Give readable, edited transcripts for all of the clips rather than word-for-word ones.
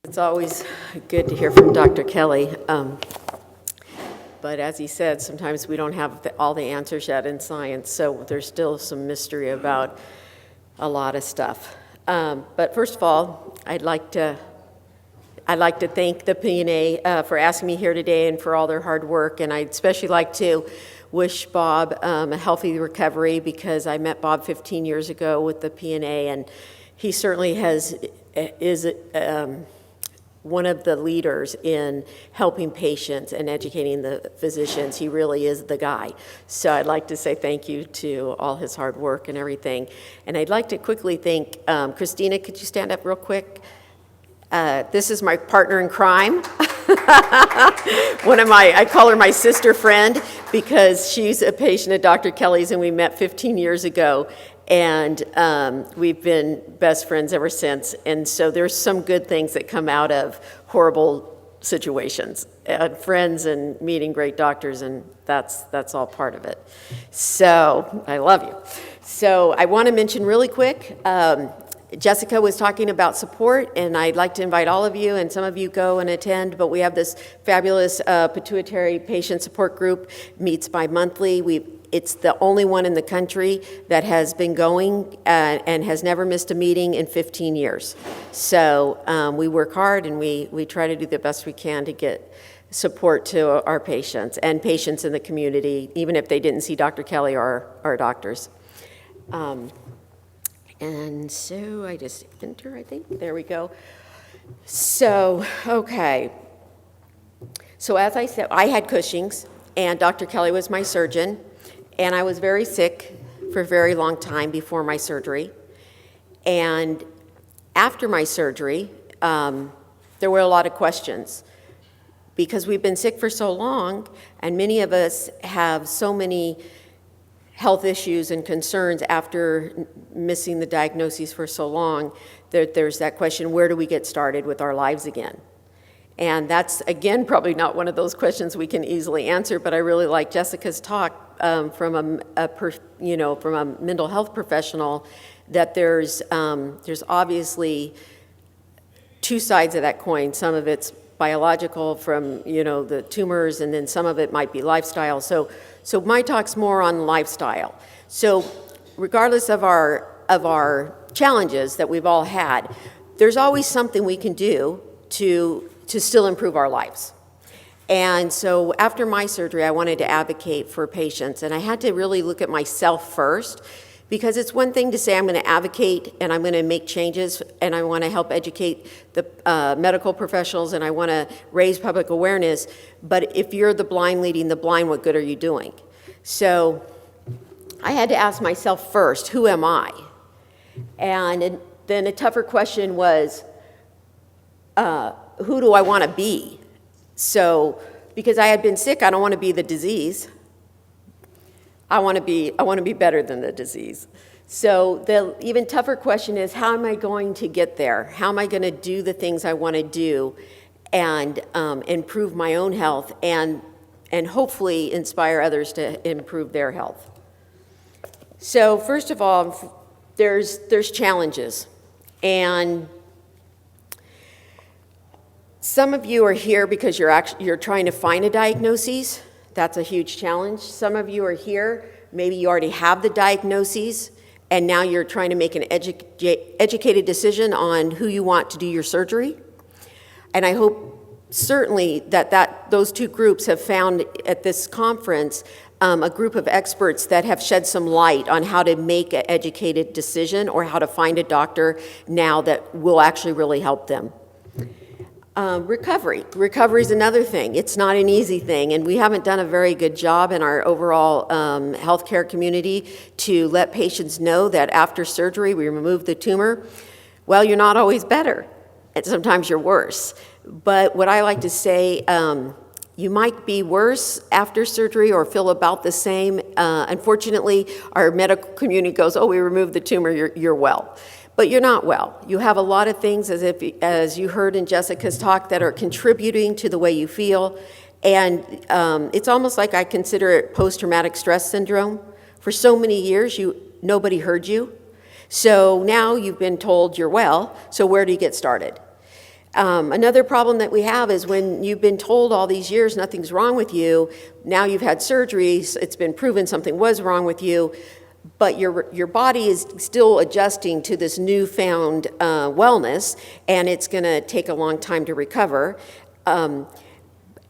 It's always good to hear from Dr. Kelly, but as he said, sometimes we don't have all the answers yet in science, so there's still some mystery about a lot of stuff. But first of all, I'd like to thank the P&A for asking me here today and for all their hard work, and I'd especially like to wish Bob a healthy recovery, because I met Bob 15 years ago with the P&A, and he certainly is one of the leaders in helping patients and educating the physicians. He really is the guy. So I'd like to say thank you to all his hard work and everything. And I'd like to quickly thank Christina. Could you stand up real quick? This is my partner in crime. I call her my sister friend, because she's a patient at Dr. Kelly's, and we met 15 years ago. And we've been best friends ever since. And so there's some good things that come out of horrible situations, and friends and meeting great doctors, and that's all part of it. So I love you. So I want to mention really quick, Jessica was talking about support, and I'd like to invite all of you, and some of you go and attend, but we have this fabulous Pituitary patient support group, meets bi-monthly. It's the only one in the country that has been going and has never missed a meeting in 15 years. So we work hard, and we try to do the best we can to get support to our patients and patients in the community, even if they didn't see Dr. Kelly or our doctors. And so I just enter, I think. There we go. So, okay. So as I said, I had Cushing's, and Dr. Kelly was my surgeon. And I was very sick for a very long time before my surgery. And after my surgery, there were a lot of questions, because we've been sick for so long, and many of us have so many health issues and concerns after missing the diagnoses for so long, that there's that question, where do we get started with our lives again? And that's, again, probably not one of those questions we can easily answer, but I really like Jessica's talk from a mental health professional, that there's obviously two sides of that coin. Some of it's biological from, the tumors, and then some of it might be lifestyle. So my talk's more on lifestyle. So regardless of our challenges that we've all had, there's always something we can do to still improve our lives. And so after my surgery, I wanted to advocate for patients, and I had to really look at myself first, because it's one thing to say I'm going to advocate and I'm going to make changes and I want to help educate the medical professionals and I want to raise public awareness, but if you're the blind leading the blind, what good are you doing? So I had to ask myself first, who am I? And then a tougher question was, who do I want to be? So, because I had been sick, I don't want to be the disease. I want to be better than the disease. So the even tougher question is, how am I going to get there? How am I going to do the things I want to do and improve my own health and hopefully inspire others to improve their health? So first of all, there's challenges, and some of you are here because you're trying to find a diagnosis. That's a huge challenge. Some of you are here, maybe you already have the diagnoses, and now you're trying to make an educated decision on who you want to do your surgery. And I hope certainly that those two groups have found at this conference a group of experts that have shed some light on how to make an educated decision or how to find a doctor now that will actually really help them. Recovery is another thing. It's not an easy thing, and we haven't done a very good job in our overall healthcare community to let patients know that after surgery we remove the tumor. Well, you're not always better, and sometimes you're worse. But what I like to say, you might be worse after surgery or feel about the same. Unfortunately, our medical community goes, oh, we removed the tumor, you're well. But you're not well. You have a lot of things, as you heard in Jessica's talk, that are contributing to the way you feel. And it's almost like I consider it post-traumatic stress syndrome. For so many years, nobody heard you. So now you've been told you're well, so where do you get started? Another problem that we have is when you've been told all these years nothing's wrong with you, now you've had surgeries, it's been proven something was wrong with you, but your body is still adjusting to this newfound wellness, and it's going to take a long time to recover.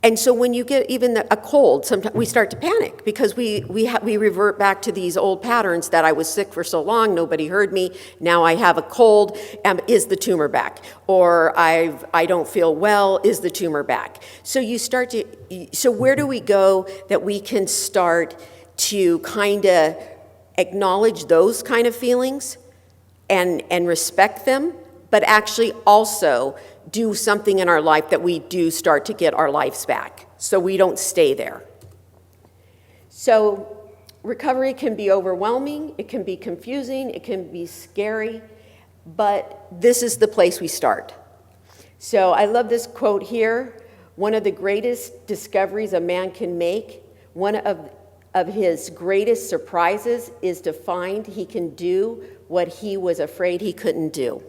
And so when you get even a cold, sometimes we start to panic because we revert back to these old patterns that I was sick for so long, nobody heard me, now I have a cold, is the tumor back? Or I don't feel well, is the tumor back? So so where do we go that we can start to kind of acknowledge those kind of feelings and respect them, but actually also do something in our life that we do start to get our lives back, so we don't stay there. So recovery can be overwhelming, it can be confusing, it can be scary, but this is the place we start. So I love this quote here. One of the greatest discoveries a man can make, one of his greatest surprises, is to find he can do what he was afraid he couldn't do.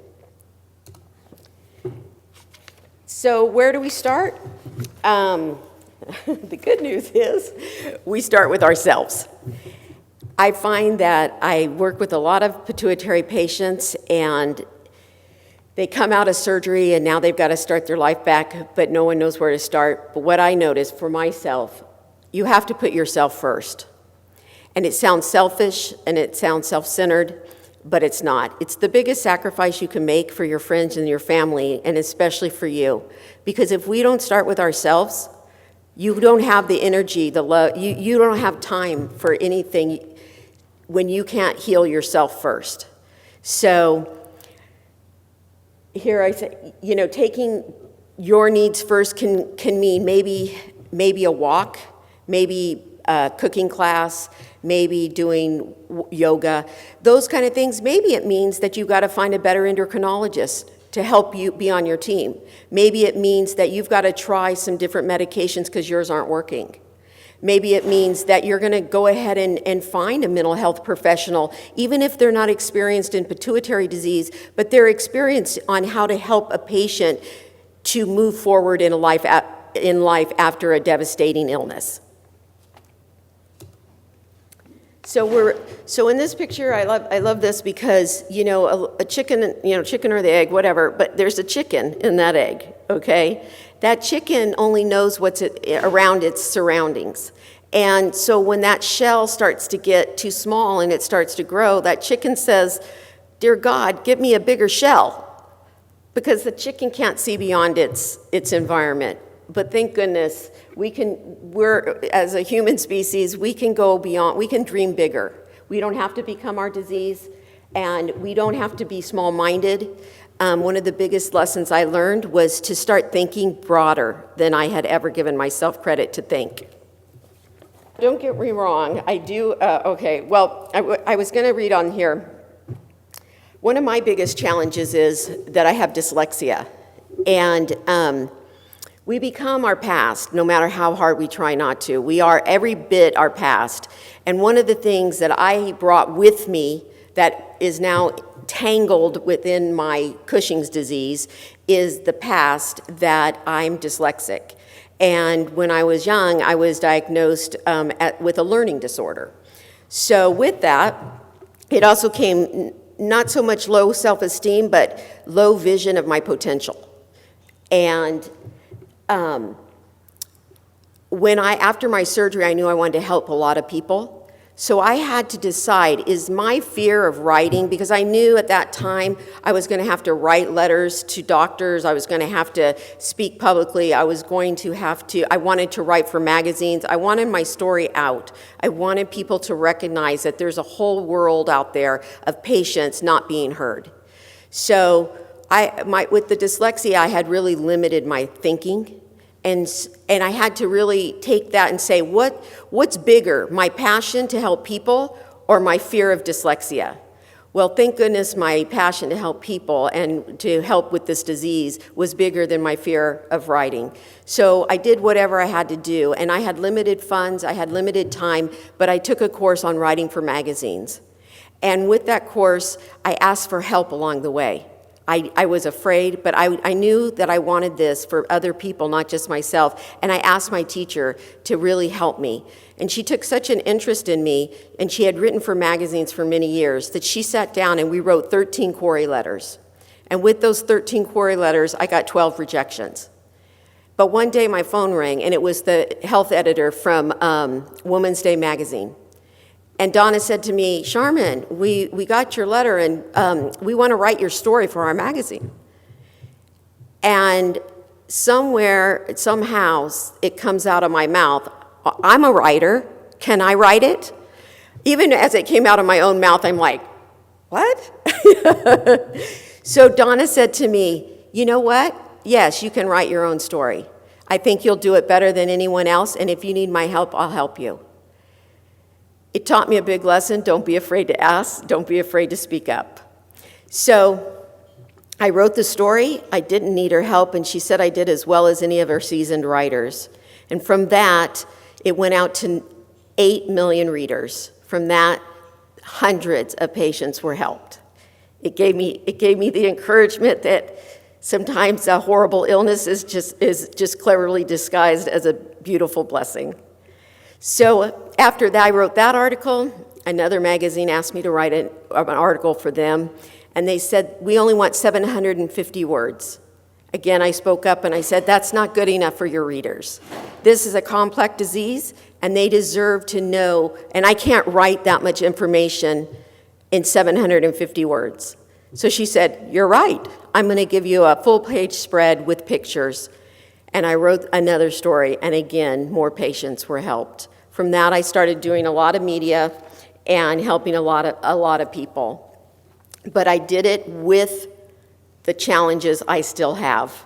So where do we start? The good news is we start with ourselves. I find that I work with a lot of pituitary patients, and they come out of surgery and now they've got to start their life back, but no one knows where to start. But what I notice for myself, you have to put yourself first. And it sounds selfish and it sounds self-centered, but it's not. It's the biggest sacrifice you can make for your friends and your family, and especially for you. Because if we don't start with ourselves, you don't have the energy, the love, you don't have time for anything when you can't heal yourself first. So here I say, taking your needs first can mean maybe a walk, maybe a cooking class, maybe doing yoga, those kind of things. Maybe it means that you've got to find a better endocrinologist to help you be on your team. Maybe it means that you've got to try some different medications because yours aren't working. Maybe it means that you're going to go ahead and find a mental health professional, even if they're not experienced in pituitary disease, but they're experienced on how to help a patient to move forward in life after a devastating illness. So in this picture, I love this because, a chicken, chicken or the egg, whatever, but there's a chicken in that egg, okay? That chicken only knows what's around its surroundings. And so when that shell starts to get too small and it starts to grow, that chicken says, "Dear God, give me a bigger shell," because the chicken can't see beyond its environment. But thank goodness, we're, as a human species, we can go beyond, we can dream bigger. We don't have to become our disease, and we don't have to be small-minded. One of the biggest lessons I learned was to start thinking broader than I had ever given myself credit to think. Don't get me wrong, I do, I was gonna read on here. One of my biggest challenges is that I have dyslexia, and we become our past, no matter how hard we try not to. We are every bit our past. And one of the things that I brought with me that is now tangled within my Cushing's disease is the past that I'm dyslexic. And when I was young, I was diagnosed with a learning disorder. So with that, it also came not so much low self-esteem, but low vision of my potential. And after my surgery, I knew I wanted to help a lot of people. So I had to decide, is my fear of writing, because I knew at that time I was going to have to write letters to doctors, I was going to have to speak publicly, I wanted to write for magazines, I wanted my story out. I wanted people to recognize that there's a whole world out there of patients not being heard. So with the dyslexia, I had really limited my thinking, and I had to really take that and say, what's bigger, my passion to help people or my fear of dyslexia? Well, thank goodness my passion to help people and to help with this disease was bigger than my fear of writing. So I did whatever I had to do, and I had limited funds, I had limited time, but I took a course on writing for magazines. And with that course, I asked for help along the way. I was afraid, but I knew that I wanted this for other people, not just myself. And I asked my teacher to really help me. And she took such an interest in me, and she had written for magazines for many years, that she sat down and we wrote 13 query letters. And with those 13 query letters, I got 12 rejections. But one day my phone rang, and it was the health editor from Woman's Day magazine. And Donna said to me, Sharmyn, we got your letter, and we want to write your story for our magazine. And somehow, it comes out of my mouth, I'm a writer, can I write it? Even as it came out of my own mouth, I'm like, what? So Donna said to me, you know what? Yes, you can write your own story. I think you'll do it better than anyone else, and if you need my help, I'll help you. It taught me a big lesson. Don't be afraid to ask. Don't be afraid to speak up. So I wrote the story. I didn't need her help, and she said I did as well as any of her seasoned writers. And from that, it went out to 8 million readers. From that, hundreds of patients were helped. It gave me the encouragement that sometimes a horrible illness is just cleverly disguised as a beautiful blessing. So after that, I wrote that article. Another magazine asked me to write an article for them, and they said, we only want 750 words. Again, I spoke up and I said, that's not good enough for your readers. This is a complex disease, and they deserve to know, and I can't write that much information in 750 words. So she said, you're right. I'm going to give you a full-page spread with pictures. And I wrote another story, and again, more patients were helped. From that, I started doing a lot of media and helping a lot of people. But I did it with the challenges I still have.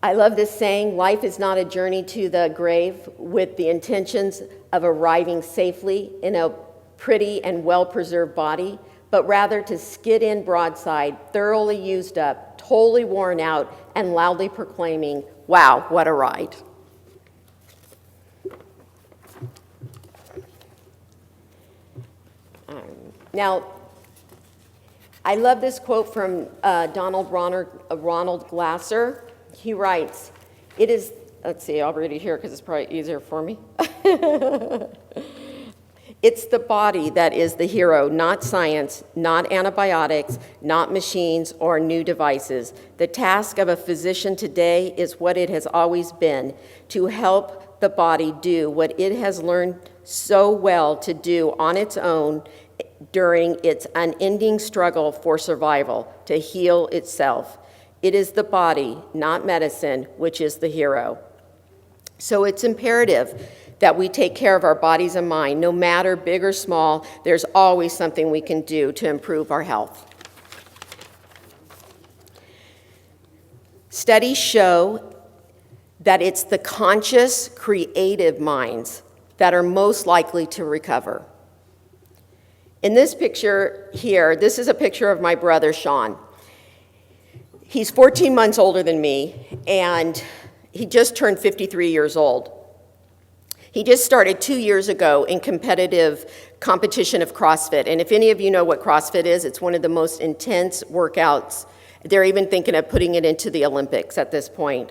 I love this saying, life is not a journey to the grave with the intentions of arriving safely in a pretty and well-preserved body, but rather to skid in broadside, thoroughly used up, totally worn out, and loudly proclaiming, wow, what a ride. Now, I love this quote from Ronald Glasser. He writes, let's see, I'll read it here because it's probably easier for me. It's the body that is the hero, not science, not antibiotics, not machines or new devices. The task of a physician today is what it has always been, to help the body do what it has learned so well to do on its own during its unending struggle for survival, to heal itself. It is the body, not medicine, which is the hero. So it's imperative that we take care of our bodies and mind. No matter big or small, there's always something we can do to improve our health. Studies show that it's the conscious, creative minds that are most likely to recover. In this picture here, this is a picture of my brother, Sean. He's 14 months older than me, and he just turned 53 years old. He just started 2 years ago in competitive competition of CrossFit. And if any of you know what CrossFit is, it's one of the most intense workouts. They're even thinking of putting it into the Olympics at this point.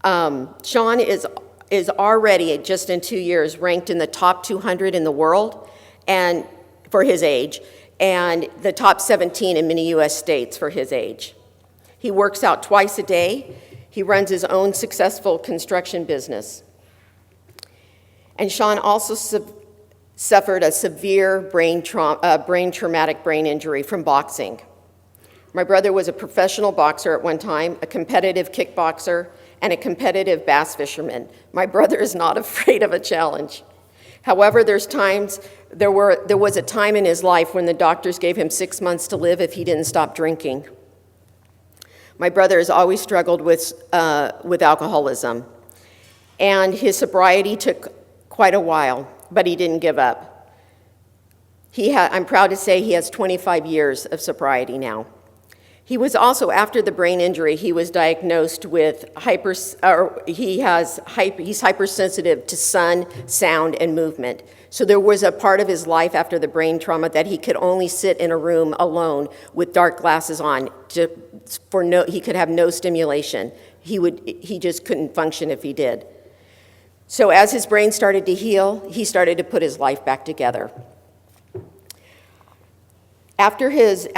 Sean is already, just in 2 years, ranked in the top 200 in the world and for his age, and the top 17 in many U.S. states for his age. He works out twice a day. He runs his own successful construction business. And Sean also suffered a severe traumatic brain injury from boxing. My brother was a professional boxer at one time, a competitive kickboxer, and a competitive bass fisherman. My brother is not afraid of a challenge. However, there was a time in his life when the doctors gave him 6 months to live if he didn't stop drinking. My brother has always struggled with alcoholism, and his sobriety took quite a while, but he didn't give up. I'm proud to say he has 25 years of sobriety now. He was also, after the brain injury, he was diagnosed with he's hypersensitive to sun, sound, and movement. So there was a part of his life after the brain trauma that he could only sit in a room alone with dark glasses on. He could have no stimulation. He just couldn't function if he did. So as his brain started to heal, he started to put his life back together. After his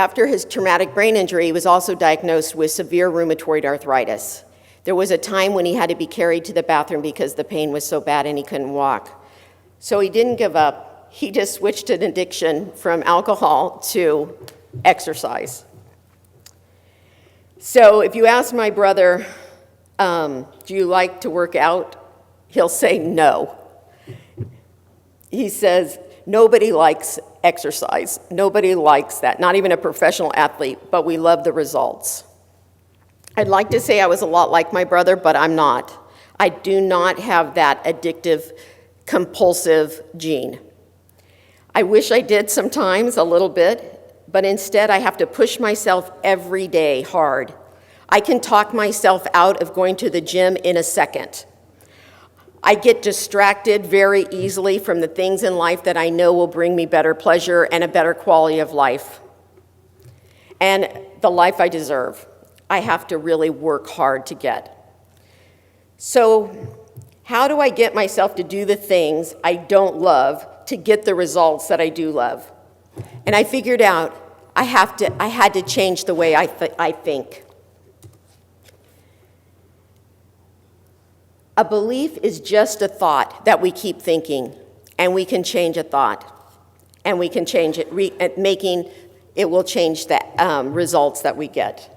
traumatic brain injury, he was also diagnosed with severe rheumatoid arthritis. There was a time when he had to be carried to the bathroom because the pain was so bad and he couldn't walk. So he didn't give up. He just switched an addiction from alcohol to exercise. So if you ask my brother, do you like to work out? He'll say no. He says, nobody likes exercise. Nobody likes that, not even a professional athlete, but we love the results. I'd like to say I was a lot like my brother, but I'm not. I do not have that addictive, compulsive gene. I wish I did sometimes, a little bit, but instead I have to push myself every day hard. I can talk myself out of going to the gym in a second. I get distracted very easily from the things in life that I know will bring me better pleasure and a better quality of life. And the life I deserve, I have to really work hard to get. So how do I get myself to do the things I don't love to get the results that I do love? And I figured out I had to change the way I think. A belief is just a thought that we keep thinking, and we can change a thought, and we can change it, it will change the results that we get.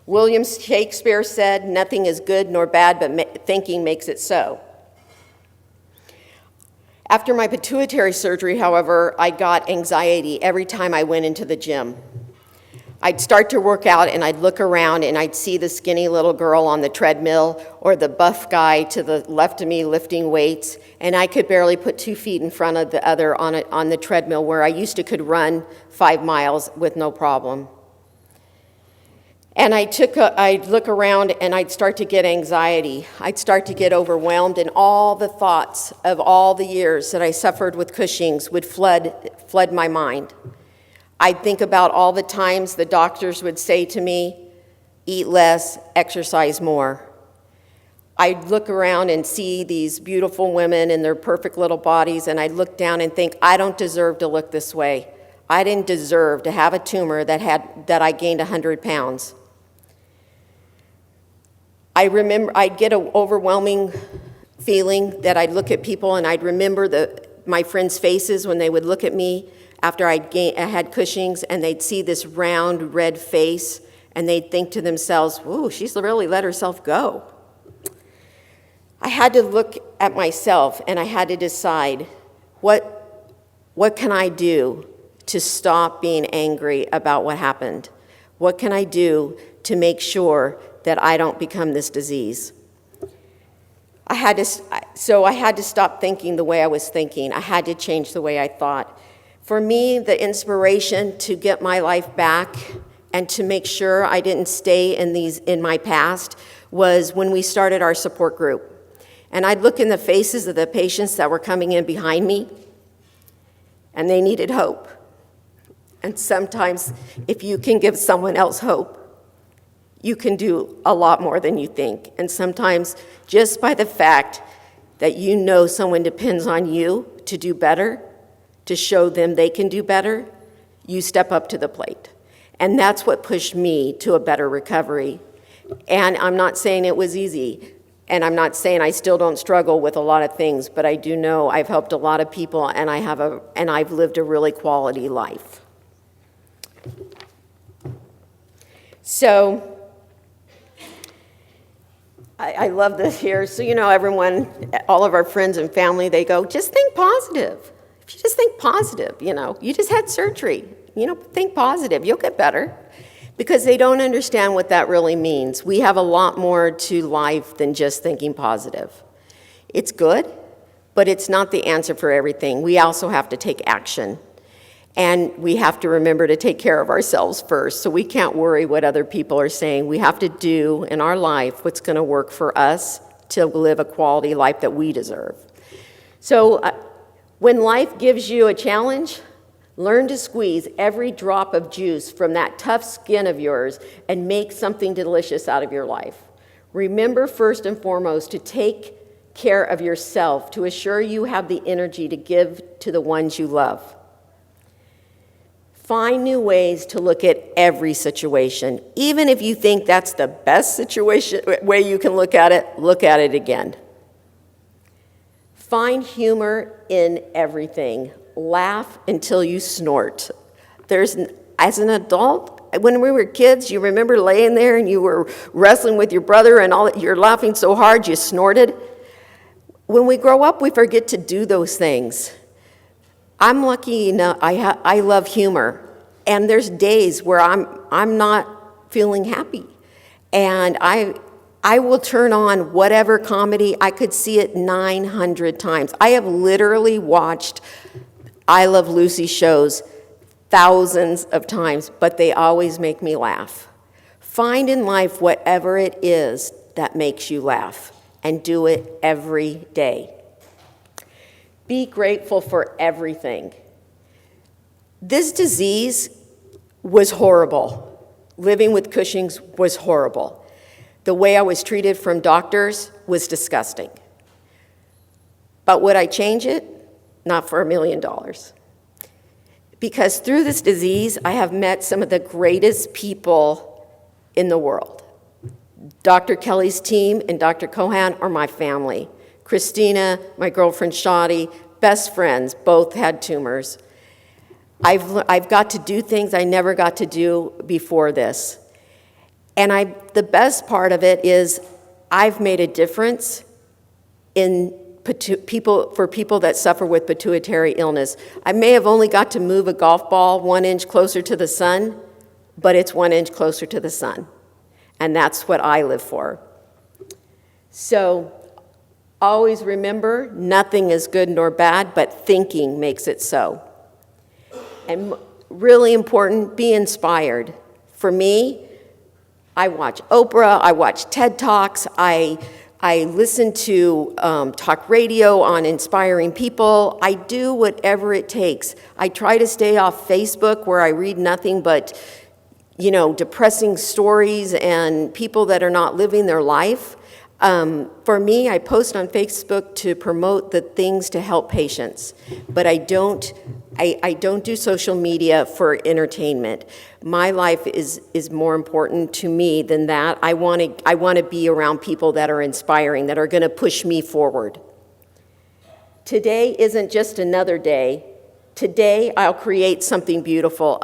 William Shakespeare said, "Nothing is good nor bad, but thinking makes it so." After my pituitary surgery, however, I got anxiety every time I went into the gym. I'd start to work out and I'd look around and I'd see the skinny little girl on the treadmill or the buff guy to the left of me lifting weights, and I could barely put 2 feet in front of the other on the treadmill where I could run 5 miles with no problem. And I'd look around and I'd start to get anxiety. I'd start to get overwhelmed, and all the thoughts of all the years that I suffered with Cushing's would flood my mind. I'd think about all the times the doctors would say to me, eat less, exercise more. I'd look around and see these beautiful women in their perfect little bodies, and I'd look down and think, I don't deserve to look this way. I didn't deserve to have a tumor that I gained 100 pounds. I remember I'd get an overwhelming feeling that I'd look at people and I'd remember my friends' faces when they would look at me after I had Cushing's, and they'd see this round red face, and they'd think to themselves, "Ooh, she's really let herself go." I had to look at myself, and I had to decide, what can I do to stop being angry about what happened? What can I do to make sure that I don't become this disease? I had to stop thinking the way I was thinking. I had to change the way I thought. For me, the inspiration to get my life back and to make sure I didn't stay in my past was when we started our support group. And I'd look in the faces of the patients that were coming in behind me, and they needed hope. And sometimes, if you can give someone else hope, you can do a lot more than you think. And sometimes, just by the fact that you know someone depends on you to do better, to show them they can do better, you step up to the plate. And that's what pushed me to a better recovery. And I'm not saying it was easy, and I'm not saying I still don't struggle with a lot of things, but I do know I've helped a lot of people, and I've lived a really quality life. So I love this here. So, everyone, all of our friends and family, they go, just think positive. If you just think positive, you just had surgery, think positive, you'll get better. Because they don't understand what that really means. We have a lot more to life than just thinking positive. It's good, but it's not the answer for everything. We also have to take action. And we have to remember to take care of ourselves first. So we can't worry what other people are saying. We have to do in our life what's going to work for us to live a quality life that we deserve. So When life gives you a challenge, learn to squeeze every drop of juice from that tough skin of yours and make something delicious out of your life. Remember first and foremost to take care of yourself to assure you have the energy to give to the ones you love. Find new ways to look at every situation. Even if you think that's the best way you can look at it again. Find humor in everything. Laugh until you snort. As an adult, when we were kids, you remember laying there and you were wrestling with your brother and you're laughing so hard you snorted. When we grow up, we forget to do those things. I'm lucky enough, I love humor. And there's days where I'm not feeling happy. And I will turn on whatever comedy. I could see it 900 times. I have literally watched I Love Lucy shows thousands of times, but they always make me laugh. Find in life whatever it is that makes you laugh, and do it every day. Be grateful for everything. This disease was horrible. Living with Cushing's was horrible. The way I was treated from doctors was disgusting. But would I change it? Not for $1 million. Because through this disease, I have met some of the greatest people in the world. Dr. Kelly's team and Dr. Cohan are my family. Christina, my girlfriend Shadi, best friends, both had tumors. I've got to do things I never got to do before this. And the best part of it is I've made a difference for people that suffer with pituitary illness. I may have only got to move a golf ball 1 inch closer to the sun, but it's 1 inch closer to the sun. And that's what I live for. So always remember, nothing is good nor bad, but thinking makes it so. And really important, be inspired. For me, I watch Oprah, I watch TED Talks, I listen to talk radio on inspiring people. I do whatever it takes. I try to stay off Facebook where I read nothing but, depressing stories and people that are not living their life. For me, I post on Facebook to promote the things to help patients, but I don't do social media for entertainment. My life is more important to me than that. I want to be around people that are inspiring, that are going to push me forward. Today isn't just another day. Today, I'll create something beautiful,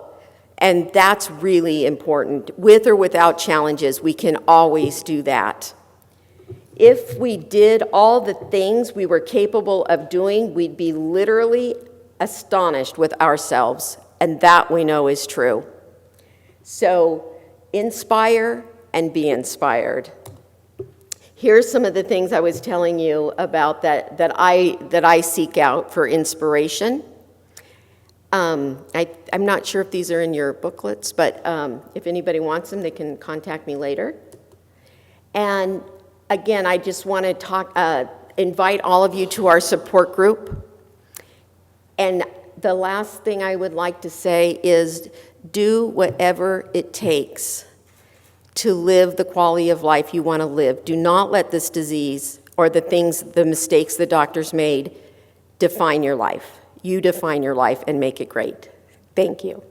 and that's really important. With or without challenges, we can always do that. If we did all the things we were capable of doing, we'd be literally astonished with ourselves, and that we know is true. So inspire and be inspired. Here's some of the things I was telling you about that I seek out for inspiration. I'm not sure if these are in your booklets, but if anybody wants them, they can contact me later. And again, I just want to invite all of you to our support group. And the last thing I would like to say is do whatever it takes to live the quality of life you want to live. Do not let this disease or the mistakes the doctors made define your life. You define your life and make it great. Thank you.